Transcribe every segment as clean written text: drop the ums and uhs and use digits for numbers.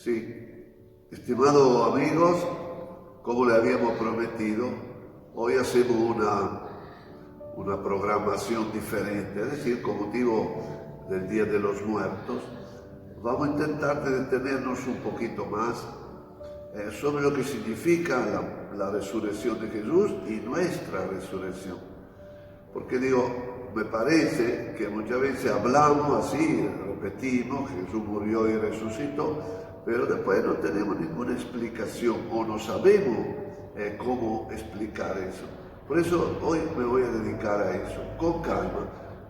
Sí, estimado amigos, como le habíamos prometido, hoy hacemos una programación diferente, es decir, con motivo del Día de los Muertos, vamos a intentar detenernos un poquito más sobre lo que significa la resurrección de Jesús y nuestra resurrección. Porque digo, me parece que muchas veces hablamos así, repetimos, Jesús murió y resucitó, pero después no tenemos ninguna explicación o no sabemos cómo explicar eso. Por eso hoy me voy a dedicar a eso, con calma.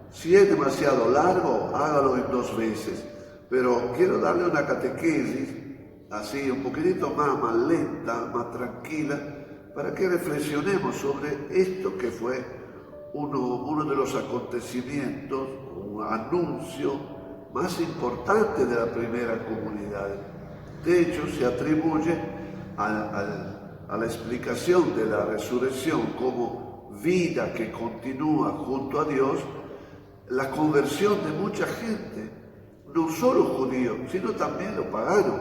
Si es demasiado largo, hágalo en 2 veces, pero quiero darle una catequesis así un poquitito más lenta, más tranquila, para que reflexionemos sobre esto que fue uno de los acontecimientos, un anuncio más importante de la primera comunidad. De hecho, se atribuye a la explicación de la resurrección como vida que continúa junto a Dios, la conversión de mucha gente, no solo judíos, sino también los paganos.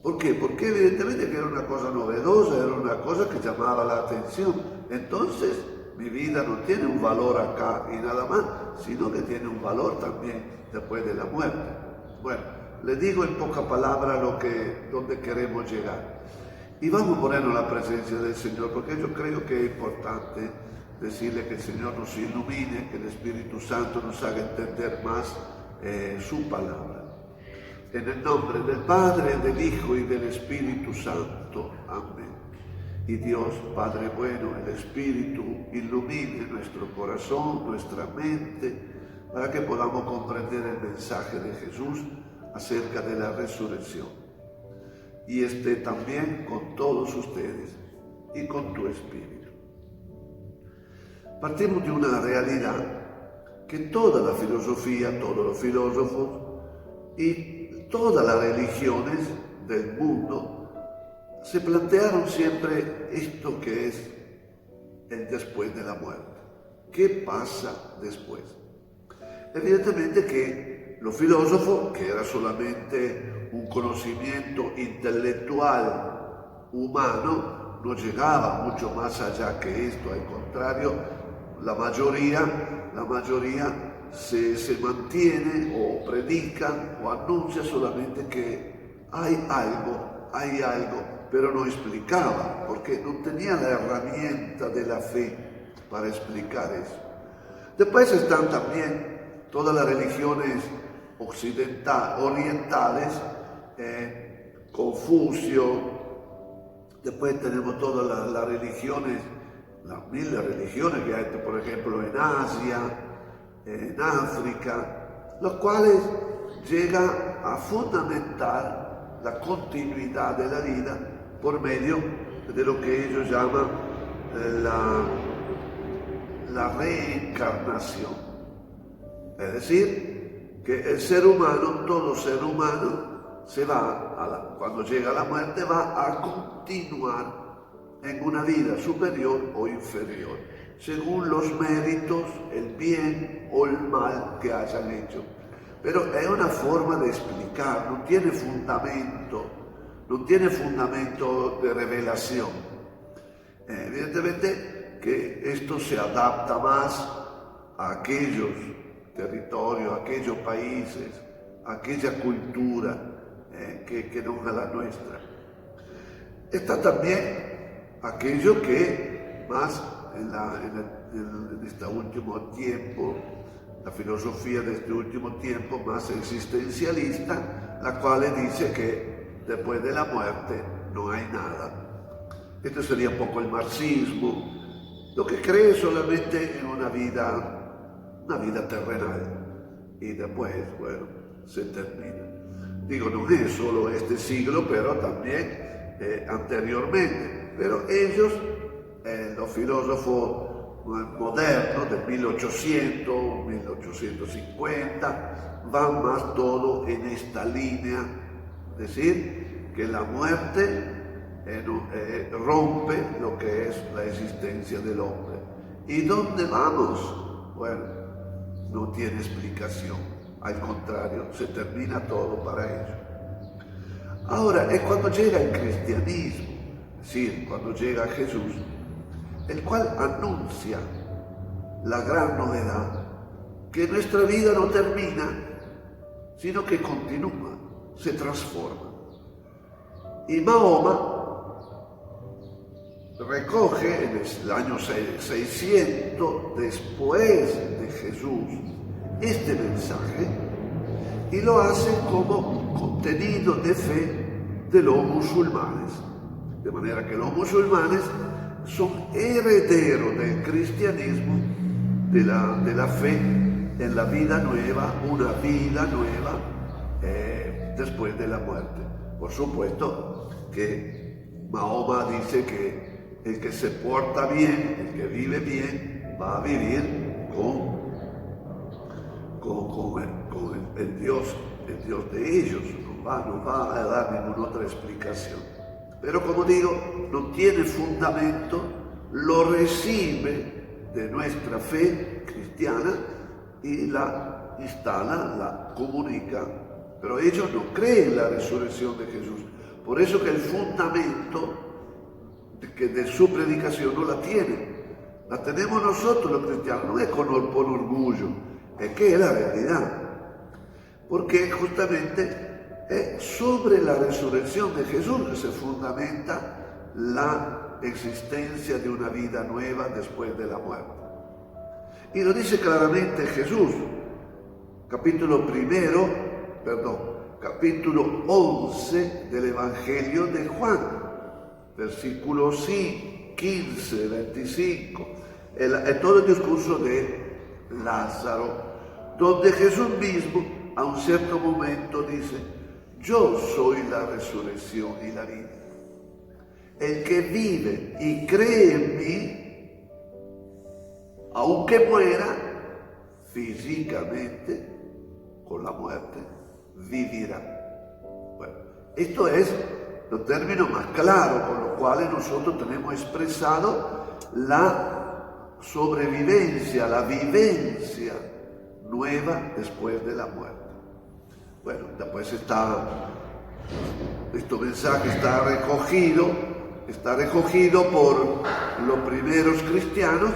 ¿Por qué? Porque evidentemente que era una cosa novedosa, era una cosa que llamaba la atención. Entonces, mi vida no tiene un valor acá y nada más, sino que tiene un valor también después de la muerte. Bueno, le digo en pocas palabras donde queremos llegar. Y vamos a ponernos en la presencia del Señor, porque yo creo que es importante decirle que el Señor nos ilumine, que el Espíritu Santo nos haga entender más su palabra. En el nombre del Padre, del Hijo y del Espíritu Santo. Amén. Y Dios, Padre bueno, el Espíritu, ilumine nuestro corazón, nuestra mente, para que podamos comprender el mensaje de Jesús acerca de la resurrección. Y esté también con todos ustedes y con tu Espíritu. Partimos de una realidad que toda la filosofía, todos los filósofos y todas las religiones del mundo se plantearon siempre esto que es el después de la muerte. ¿Qué pasa después? Evidentemente que los filósofos, que era solamente un conocimiento intelectual humano, no llegaba mucho más allá que esto. Al contrario, la mayoría se mantiene o predica o anuncia solamente que hay algo, pero no explicaba, porque no tenía la herramienta de la fe para explicar eso. Después están también todas las religiones orientales, Confucio. Después tenemos todas las religiones, las 1000 religiones que hay, por ejemplo, en Asia, en África, los cuales llegan a fundamentar la continuidad de la vida por medio de lo que ellos llaman la reencarnación. Es decir, que el ser humano, todo ser humano, cuando llega a la muerte, va a continuar en una vida superior o inferior, según los méritos, el bien o el mal que hayan hecho. Pero es una forma de explicar, no tiene fundamento de revelación. Evidentemente que esto se adapta más a aquellos territorios, a aquellos países, a aquella cultura que no es la nuestra. Está también aquello que más en este último tiempo, la filosofía de este último tiempo más existencialista, la cual dice que después de la muerte no hay nada. Esto sería un poco el marxismo, lo que cree solamente en una vida terrenal, y después, bueno, se termina. Digo, no es solo este siglo, pero también anteriormente. Pero ellos, los filósofos modernos de 1800, 1850, van más todo en esta línea, es decir, que la muerte rompe lo que es la existencia del hombre. ¿Y dónde vamos? Bueno, no tiene explicación. Al contrario, se termina todo para ellos. Ahora, es cuando llega el cristianismo, es decir, cuando llega Jesús, el cual anuncia la gran novedad, que nuestra vida no termina, sino que continúa, se transforma. Y Mahoma recoge en el año 600 después de Jesús este mensaje y lo hace como contenido de fe de los musulmanes. De manera que los musulmanes son herederos del cristianismo, de la fe en la vida nueva, una vida nueva después de la muerte. Por supuesto que Mahoma dice que el que se porta bien, el que vive bien, va a vivir con el Dios de ellos, no va a dar ninguna otra explicación. Pero como digo, no tiene fundamento, lo recibe de nuestra fe cristiana y la instala, la comunica. Pero ellos no creen en la resurrección de Jesús. Por eso que el fundamento de su predicación no la tienen. La tenemos nosotros los cristianos, no es por orgullo, es que es la realidad. Porque justamente es sobre la resurrección de Jesús que se fundamenta la existencia de una vida nueva después de la muerte. Y lo dice claramente Jesús, capítulo 11 del Evangelio de Juan, versículos 15, 25, todo el discurso de Lázaro, donde Jesús mismo a un cierto momento dice: yo soy la resurrección y la vida. El que vive y cree en mí, aunque muera físicamente con la muerte, vivirá. Bueno, esto es los términos más claros con los cuales nosotros tenemos expresado la sobrevivencia, la vivencia nueva después de la muerte. Bueno, después este mensaje está recogido por los primeros cristianos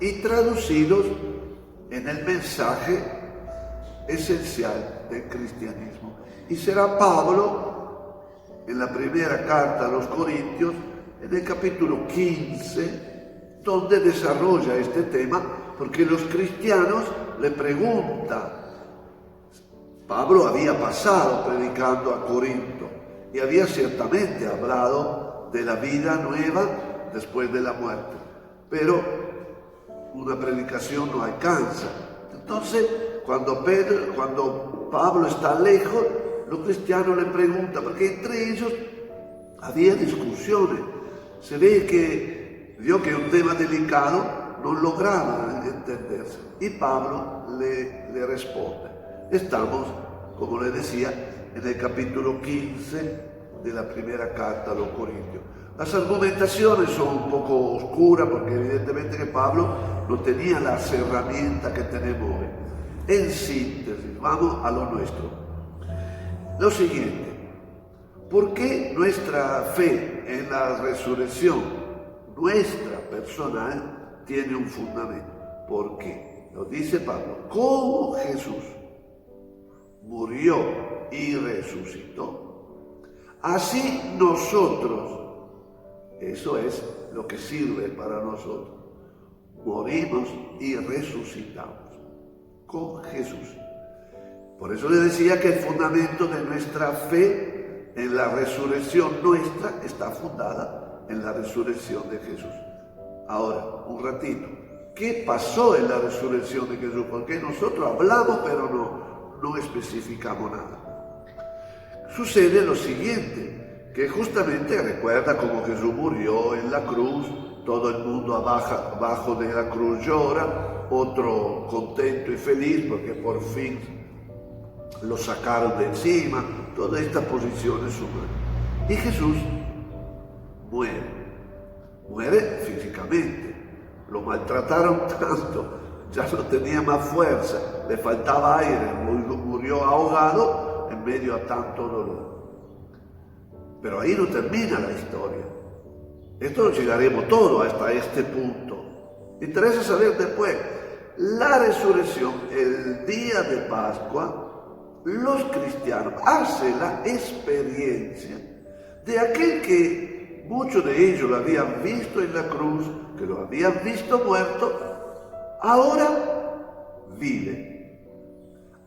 y traducidos en el mensaje esencial del cristianismo. Y será Pablo, en la primera carta a los Corintios, en el capítulo 15, donde desarrolla este tema, porque los cristianos le preguntan. Pablo había pasado predicando a Corinto y había ciertamente hablado de la vida nueva después de la muerte, pero una predicación no alcanza. Entonces, cuando Pablo está lejos, los cristianos le preguntan, porque entre ellos había discusiones. Se ve que vio que un tema delicado no lograba entenderse. Y Pablo le responde. Estamos, como le decía, en el capítulo 15 de la primera carta a los Corintios. Las argumentaciones son un poco oscuras porque evidentemente que Pablo no tenía las herramientas que tenemos hoy. En síntesis, vamos a lo nuestro. Lo siguiente, ¿por qué nuestra fe en la resurrección, nuestra personal, tiene un fundamento? ¿Por qué? Lo dice Pablo, como Jesús murió y resucitó, así nosotros, eso es lo que sirve para nosotros, morimos y resucitamos con Jesús. Por eso le decía que el fundamento de nuestra fe en la resurrección nuestra está fundada en la resurrección de Jesús. Ahora, un ratito, ¿qué pasó en la resurrección de Jesús? Porque nosotros hablamos pero no especificamos nada. Sucede lo siguiente, que justamente recuerda cómo Jesús murió en la cruz, todo el mundo abajo de la cruz llora, otro contento y feliz porque por fin lo sacaron de encima, todas estas posiciones humanas. Y Jesús muere físicamente, lo maltrataron tanto, ya no tenía más fuerza, le faltaba aire, murió ahogado en medio a tanto dolor. Pero ahí no termina la historia. Esto llegaremos todo hasta este punto. Interesa saber después, la resurrección, el día de Pascua, los cristianos hacen la experiencia de aquel que muchos de ellos lo habían visto en la cruz, que lo habían visto muerto, ahora vive.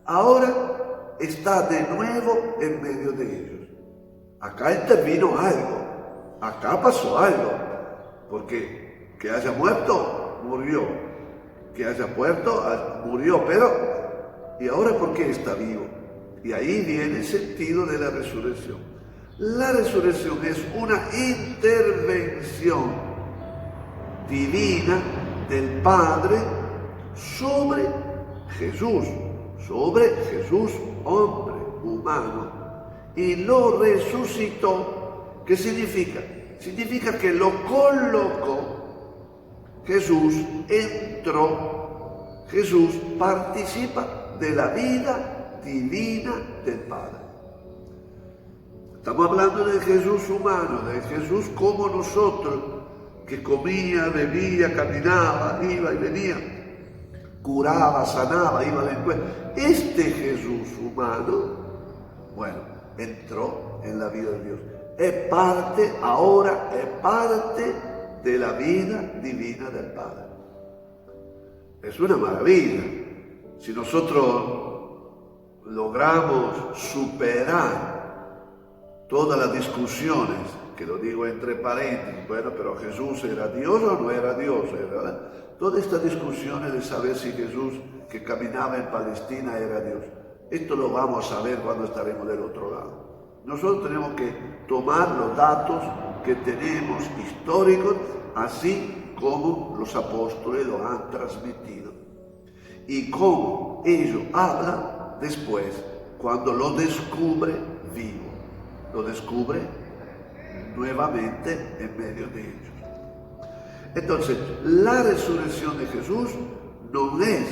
Ahora está de nuevo en medio de ellos. Acá intervino algo, acá pasó algo, porque que haya muerto, murió, que haya muerto, murió, pero ¿y ahora por qué está vivo? Y ahí viene el sentido de la resurrección. La resurrección es una intervención divina del Padre sobre Jesús hombre, humano, y lo resucitó. ¿Qué significa? Significa que lo colocó. Jesús entró, Jesús participa de la vida divina del Padre. Estamos hablando de Jesús humano, de Jesús como nosotros, que comía, bebía, caminaba, iba y venía, curaba, sanaba, iba a la escuela. Este Jesús humano, bueno, entró en la vida de Dios. Ahora es parte de la vida divina del Padre. Es una maravilla. Si nosotros logramos superar todas las discusiones, que lo digo entre paréntesis, bueno, pero Jesús era Dios o no era Dios, todas estas discusiones de saber si Jesús que caminaba en Palestina era Dios, esto lo vamos a ver cuando estaremos del otro lado. Nosotros tenemos que tomar los datos que tenemos históricos, así como los apóstoles lo han transmitido. Y como ellos hablan después, cuando lo descubre vivo, lo descubre nuevamente en medio de ellos. Entonces, la resurrección de Jesús no es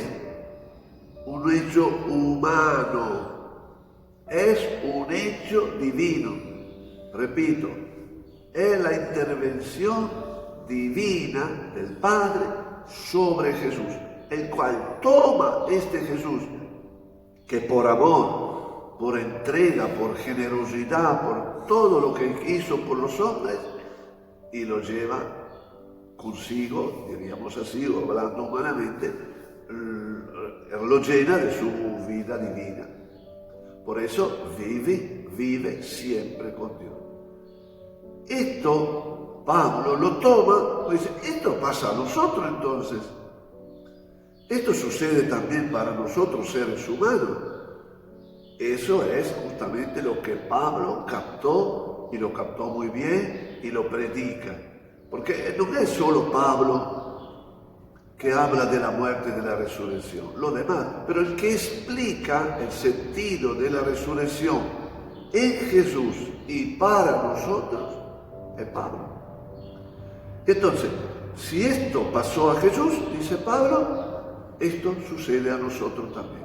un hecho humano, es un hecho divino. Repito, es la intervención divina del Padre sobre Jesús, el cual toma este Jesús que por amor, por entrega, por generosidad, por todo lo que hizo por los hombres, y lo lleva consigo, diríamos así, o hablando humanamente, lo llena de su vida divina. Por eso vive siempre con Dios. Esto Pablo lo toma, dice, esto pasa a nosotros entonces. Esto sucede también para nosotros seres humanos. Eso es justamente lo que Pablo captó, y lo captó muy bien, y lo predica. Porque no es solo Pablo que habla de la muerte y de la resurrección, lo demás, pero el que explica el sentido de la resurrección en Jesús y para nosotros es Pablo. Entonces, si esto pasó a Jesús, dice Pablo, esto sucede a nosotros también.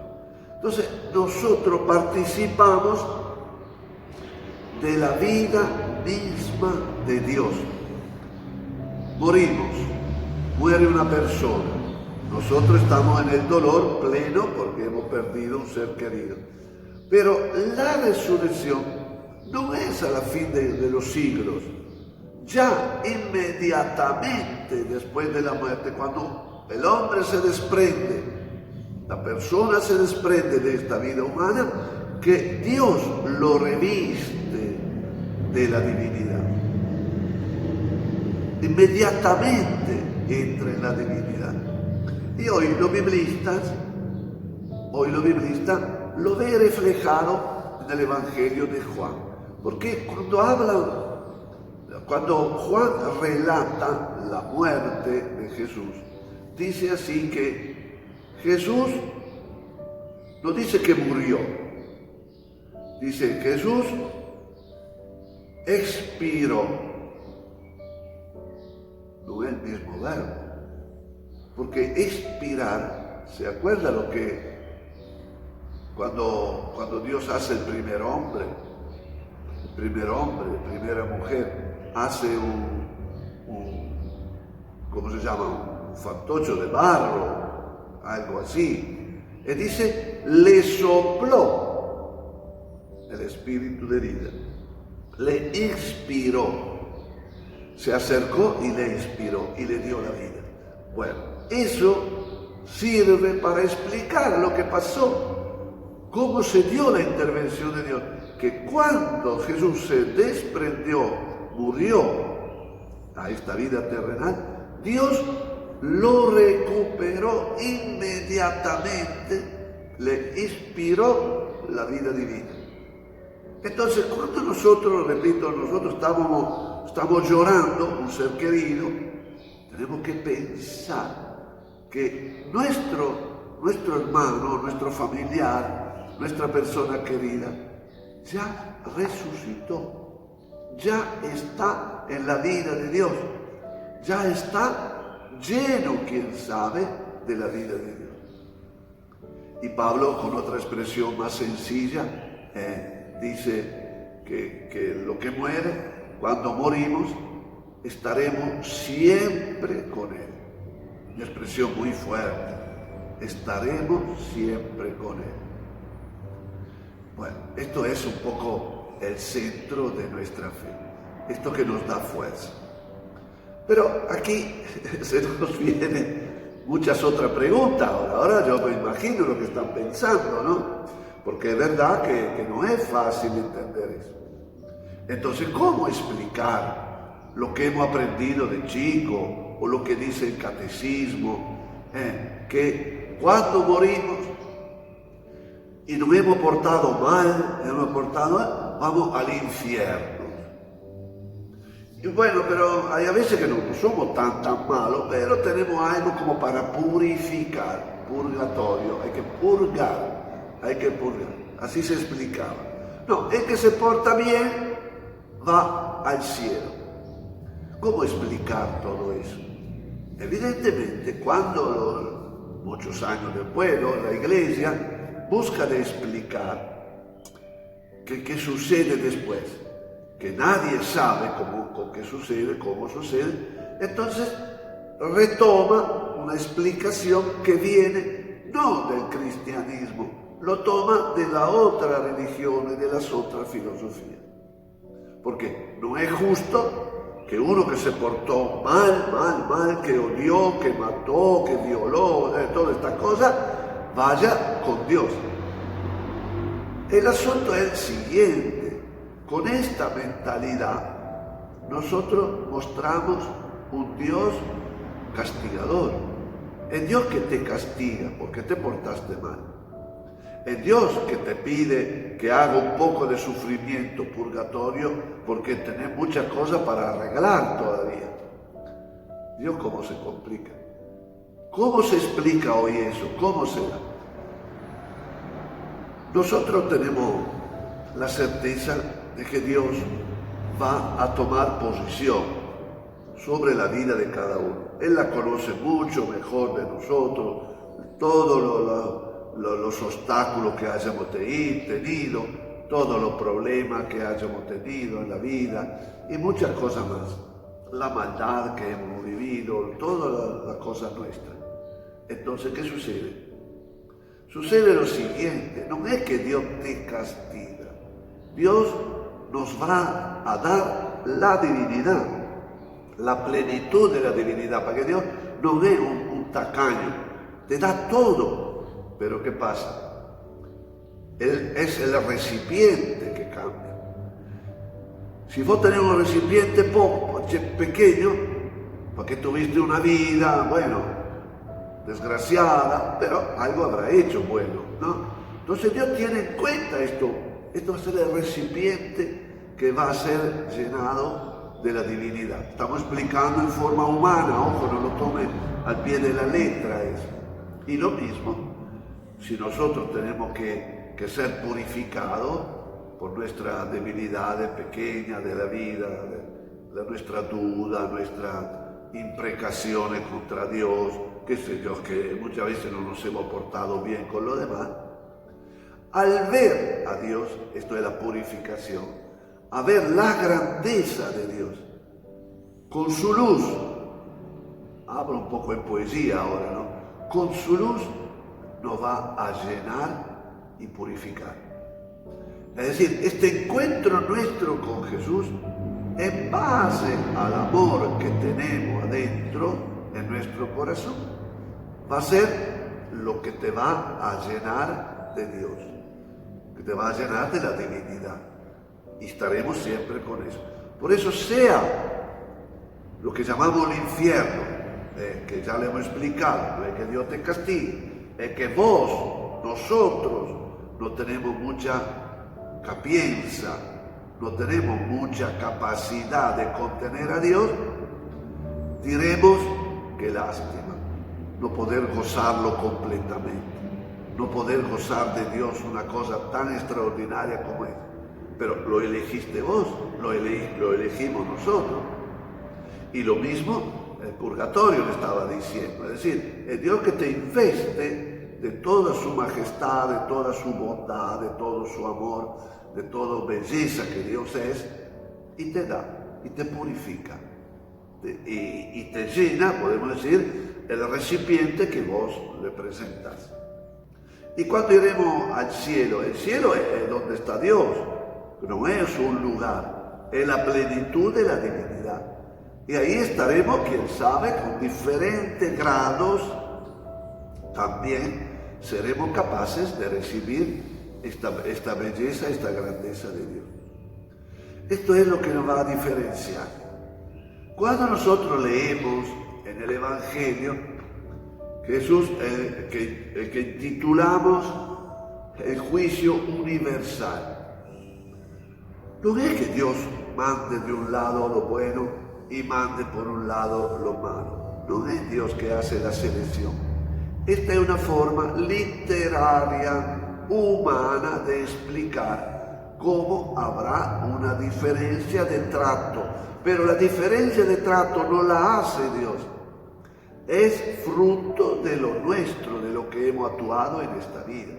Entonces, nosotros participamos de la vida misma de Dios. Morimos, muere una persona. Nosotros estamos en el dolor pleno porque hemos perdido un ser querido. Pero la resurrección no es a la fin de los siglos. Ya inmediatamente después de la muerte, cuando el hombre se desprende, la persona se desprende de esta vida humana, que Dios lo reviste de la divinidad. Inmediatamente entra en la divinidad. Y hoy los biblistas lo ven reflejado en el Evangelio de Juan. Porque cuando Juan relata la muerte de Jesús, dice así que Jesús no dice que murió, dice Jesús expiró. No es el mismo verbo, porque expirar, ¿se acuerda lo que cuando Dios hace el primer hombre? primer hombre, primera mujer, hace ¿cómo se llama? Un fantocho de barro, algo así. Y dice, le sopló el espíritu de vida, le inspiró, se acercó y le inspiró y le dio la vida. Bueno, eso sirve para explicar lo que pasó, cómo se dio la intervención de Dios, que cuando Jesús se desprendió, murió a esta vida terrenal, Dios lo recuperó inmediatamente, le inspiró la vida divina. Entonces, cuando nosotros, repito, nosotros estamos llorando un ser querido, tenemos que pensar que nuestro hermano, nuestro familiar, nuestra persona querida, ya resucitó, ya está en la vida de Dios, ya está lleno, quién sabe, de la vida de Dios. Y Pablo, con otra expresión más sencilla, dice que lo que muere, cuando morimos, estaremos siempre con Él. Una expresión muy fuerte, estaremos siempre con Él. Bueno, esto es un poco el centro de nuestra fe, esto que nos da fuerza. Pero aquí se nos vienen muchas otras preguntas. Ahora yo me imagino lo que están pensando, ¿no? Porque es verdad que no es fácil entender eso. Entonces, ¿cómo explicar lo que hemos aprendido de chico o lo que dice el catecismo? Que cuando morimos y nos hemos portado mal, vamos al infierno. Y bueno, pero hay a veces que no somos tan malos, pero tenemos algo como para purificar, purgatorio, hay que purgar. Así se explicaba. No, el que se porta bien va al cielo. ¿Cómo explicar todo eso? Evidentemente, cuando muchos años después, ¿no?, la Iglesia busca de explicar qué sucede después, que nadie sabe qué sucede, cómo sucede, entonces retoma una explicación que viene no del cristianismo, lo toma de la otra religión y de las otras filosofías. Porque no es justo que uno que se portó mal, que odió, que mató, que violó, toda esta cosa, vaya con Dios. El asunto es el siguiente: con esta mentalidad nosotros mostramos un Dios castigador, el Dios que te castiga porque te portaste mal, el Dios que te pide que haga un poco de sufrimiento purgatorio porque tenés muchas cosas para arreglar todavía. Dios, ¿cómo se complica? ¿Cómo se explica hoy eso? ¿Cómo se da? Nosotros tenemos la certeza de que Dios va a tomar posición sobre la vida de cada uno. Él la conoce mucho mejor de nosotros, todos los obstáculos que hayamos tenido, todos los problemas que hayamos tenido en la vida y muchas cosas más. La maldad que hemos vivido, todas las cosas nuestras. Entonces, ¿qué sucede? Sucede lo siguiente: no es que Dios te castiga, Dios nos va a dar la divinidad, la plenitud de la divinidad, porque Dios no es un tacaño, te da todo. Pero ¿qué pasa? Él es el recipiente que cambia. Si vos tenés un recipiente pequeño, porque tuviste una vida, bueno, desgraciada, pero algo habrá hecho bueno, ¿no? Entonces Dios tiene en cuenta esto va a ser el recipiente que va a ser llenado de la divinidad. Estamos explicando en forma humana, ojo, no lo tomen al pie de la letra eso. Y lo mismo, si nosotros tenemos que ser purificados por nuestra debilidad pequeña de la vida, de nuestra duda, nuestra imprecaciones contra Dios, qué sé yo, que muchas veces no nos hemos portado bien con lo demás, al ver a Dios, esto es la purificación, a ver la grandeza de Dios. Con su luz, hablo un poco en poesía ahora, ¿no? Con su luz nos va a llenar y purificar. Es decir, este encuentro nuestro con Jesús, en base al amor que tenemos adentro en nuestro corazón, va a ser lo que te va a llenar de Dios, que te va a llenar de la divinidad. Y estaremos siempre con eso. Por eso sea lo que llamamos el infierno, que ya le hemos explicado, no es que Dios te castigue, es que vos, nosotros, no tenemos mucha capienza, no tenemos mucha capacidad de contener a Dios, diremos que lástima, no poder gozarlo completamente, no poder gozar de Dios una cosa tan extraordinaria como es. Pero lo elegiste vos, lo elegimos nosotros. Y lo mismo el purgatorio le estaba diciendo, es decir, es Dios que te investe de toda su majestad, de toda su bondad, de todo su amor, de toda belleza que Dios es, y te da, y te purifica, y te llena, podemos decir, el recipiente que vos le presentás. Y cuando iremos al cielo, el cielo es donde está Dios, no es un lugar, es la plenitud de la divinidad. Y ahí estaremos, quién sabe, con diferentes grados, también seremos capaces de recibir esta belleza, esta grandeza de Dios. Esto es lo que nos va a diferenciar. Cuando nosotros leemos en el Evangelio, Jesús, el que titulamos el juicio universal, no es que Dios mande de un lado lo bueno y mande por un lado lo malo. No es Dios que hace la selección. Esta es una forma literaria, humana, de explicar cómo habrá una diferencia de trato. Pero la diferencia de trato no la hace Dios. Es fruto de lo nuestro, de lo que hemos actuado en esta vida.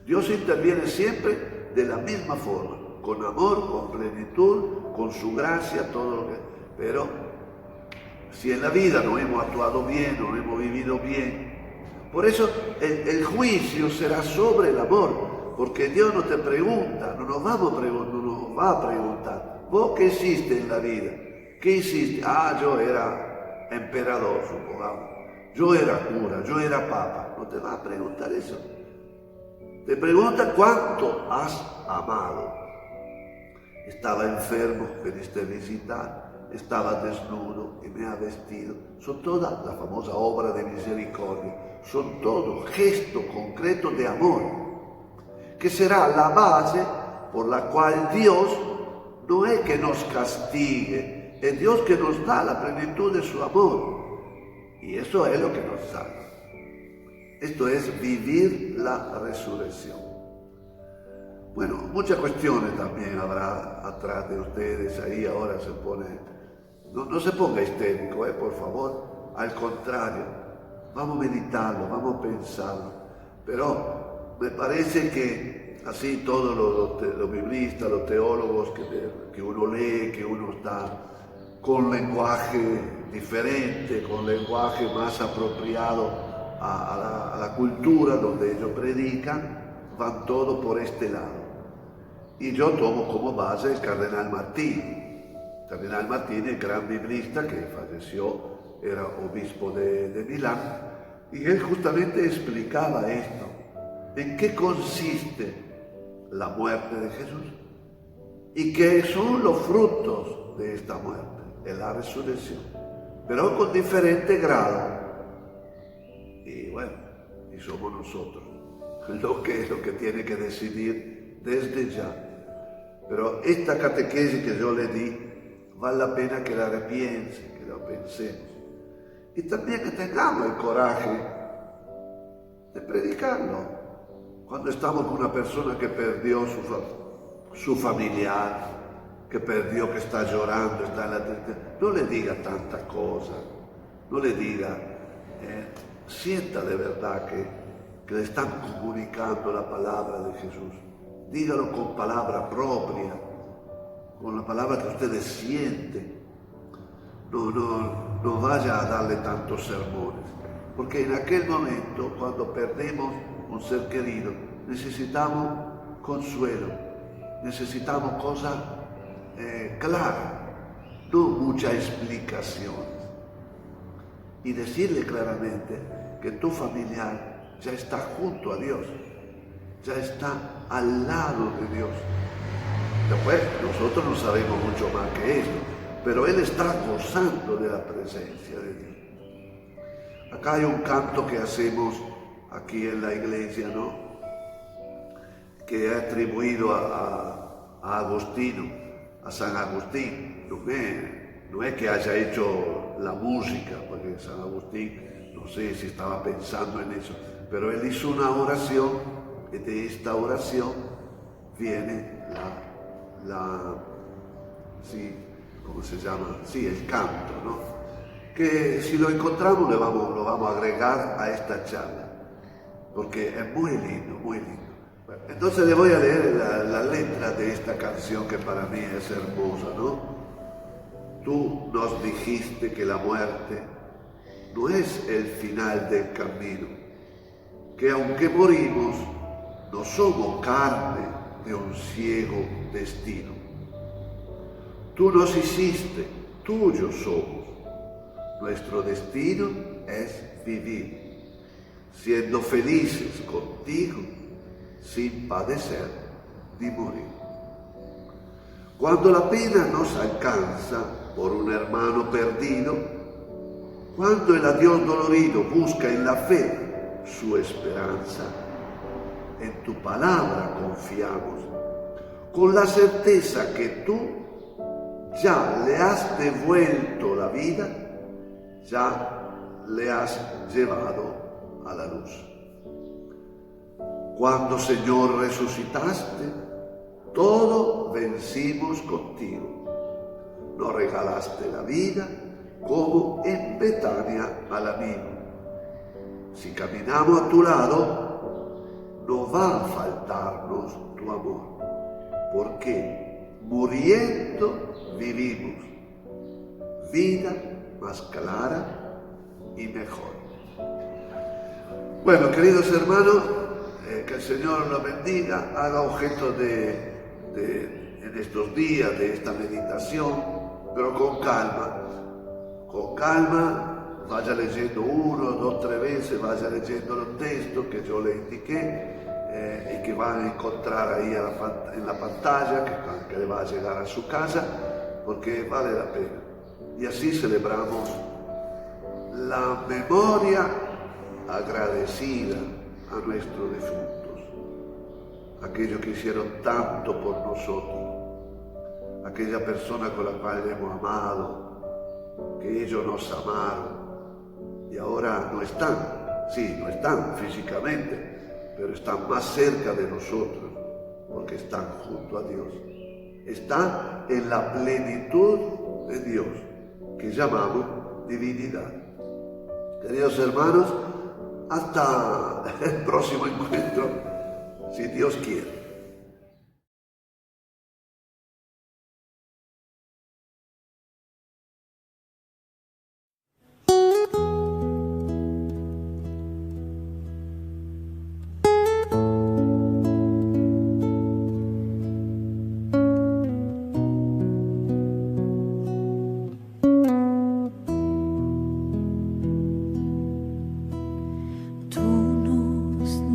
Dios interviene siempre de la misma forma, con amor, con plenitud, con su gracia, todo lo que... Pero si en la vida no hemos actuado bien, no hemos vivido bien, por eso el juicio será sobre el amor, porque Dios no te pregunta, no nos va a preguntar, ¿vos qué hiciste en la vida? ¿Qué hiciste? Yo era emperador, supongamos, yo era cura, yo era papa. No te va a preguntar eso. Te pregunta cuánto has amado. Estaba enfermo, veniste a visitar, estaba desnudo y me ha vestido. Son toda la famosa obra de misericordia, son todo gesto concreto de amor, que será la base por la cual Dios no es que nos castigue, es Dios que nos da la plenitud de su amor. Y eso es lo que nos salva. Esto es vivir la resurrección. Bueno, muchas cuestiones también habrá atrás de ustedes, ahí ahora se pone, no se ponga histérico, por favor, al contrario, vamos a meditarlo, vamos a pensarlo, pero me parece que así todos los biblistas, los teólogos que uno lee, que uno está con lenguaje diferente, con lenguaje más apropiado a la cultura donde ellos predican, van todos por este lado. Y yo tomo como base el cardenal Martini. Cardenal Martini, el gran biblista que falleció, era obispo de Milán, y él justamente explicaba esto. ¿En qué consiste la muerte de Jesús? ¿Y qué son los frutos de esta muerte? En la resurrección, pero con diferente grado. Y bueno, y somos nosotros lo que tiene que decidir desde ya. Pero esta catequesis que yo le di, vale la pena que la repiense, que la pensemos. Y también que tengamos el coraje de predicarlo. Cuando estamos con una persona que perdió su familiar, que perdió, que está llorando, está en la tristeza, no le diga tantas cosas, no le diga, sienta de verdad que le están comunicando la palabra de Jesús. Dígalo con palabra propia, con la palabra que ustedes sienten. No vaya a darle tantos sermones, porque en aquel momento, cuando perdemos un ser querido, necesitamos consuelo, necesitamos cosas claras, no mucha explicación. Y decirle claramente que tu familiar ya está junto a Dios, ya está al lado de Dios. Después, nosotros no sabemos mucho más que esto, pero Él está gozando de la presencia de Dios. Acá hay un canto que hacemos aquí en la iglesia, ¿no? Que es atribuido a Agostino, a San Agustín. No es que haya hecho la música, porque San Agustín, no sé si estaba pensando en eso, pero él hizo una oración, y de esta oración viene sí, ¿cómo se llama? Sí, el canto, ¿no? Que si lo encontramos lo vamos a agregar a esta charla, porque es muy lindo, muy lindo. Bueno, entonces le voy a leer la letra de esta canción que para mí es hermosa, ¿no? Tú nos dijiste que la muerte no es el final del camino, que aunque morimos, no somos carne de un ciego destino. Tú nos hiciste, tuyos somos, nuestro destino es vivir, siendo felices contigo, sin padecer ni morir. Cuando la pena nos alcanza por un hermano perdido, cuando el adiós dolorido busca en la fe su esperanza, en tu palabra confiamos, con la certeza que tú ya le has devuelto la vida, ya le has llevado a la luz. Cuando, Señor, resucitaste, todo vencimos contigo. Nos regalaste la vida como en Betania al amigo. Si caminamos a tu lado, no va a faltarnos tu amor, porque muriendo vivimos vida más clara y mejor. Bueno, queridos hermanos, que el Señor los bendiga, haga objeto en estos días de esta meditación, pero con calma, vaya leyendo 1, 2, 3 veces, vaya leyendo los textos que yo le indiqué y que van a encontrar ahí en la pantalla, que le va a llegar a su casa, porque vale la pena. Y así celebramos la memoria agradecida a nuestros difuntos, aquellos que hicieron tanto por nosotros, aquella persona con la cual hemos amado, que ellos nos amaron y ahora no están, sí, no están físicamente, pero están más cerca de nosotros porque están junto a Dios, están en la plenitud de Dios que llamamos divinidad. Queridos hermanos, hasta el próximo encuentro, si Dios quiere.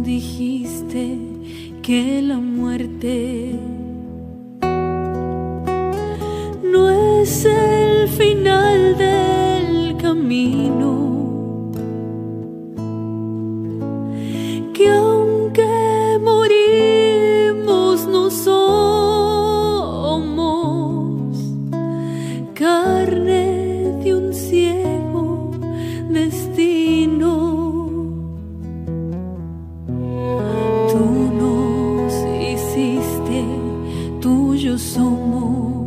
Dijiste que la muerte no es el final del camino, que aunque morimos no somos carne de un ciego destino. Tuyos somos,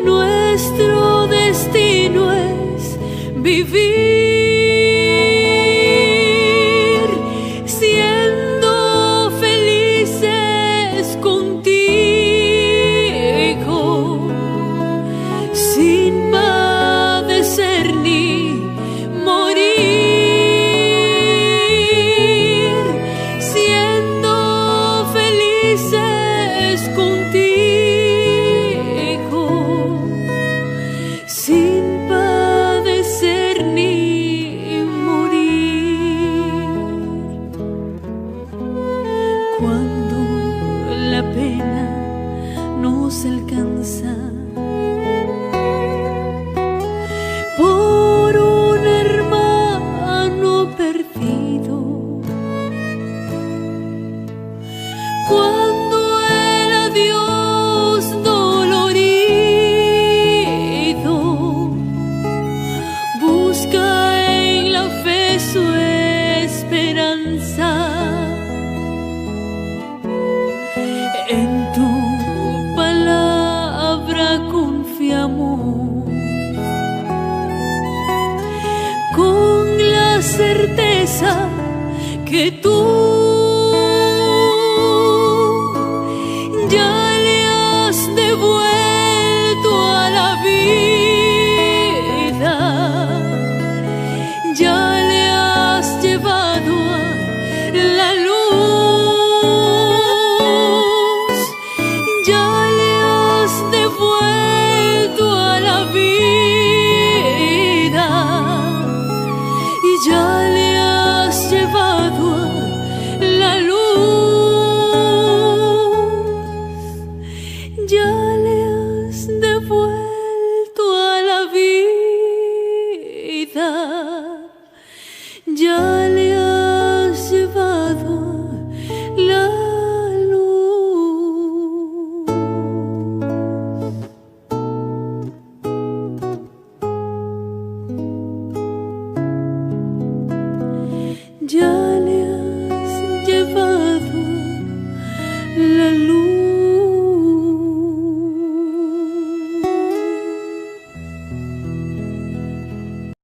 nuestro destino es vivir siendo felices contigo. sin padecer ni morir. Cuando la pena nos alcanza por un hermano perdido, cuando el adiós dolorido busca en la fe su esperanza, en tu palabra confiamos, con la certeza que tú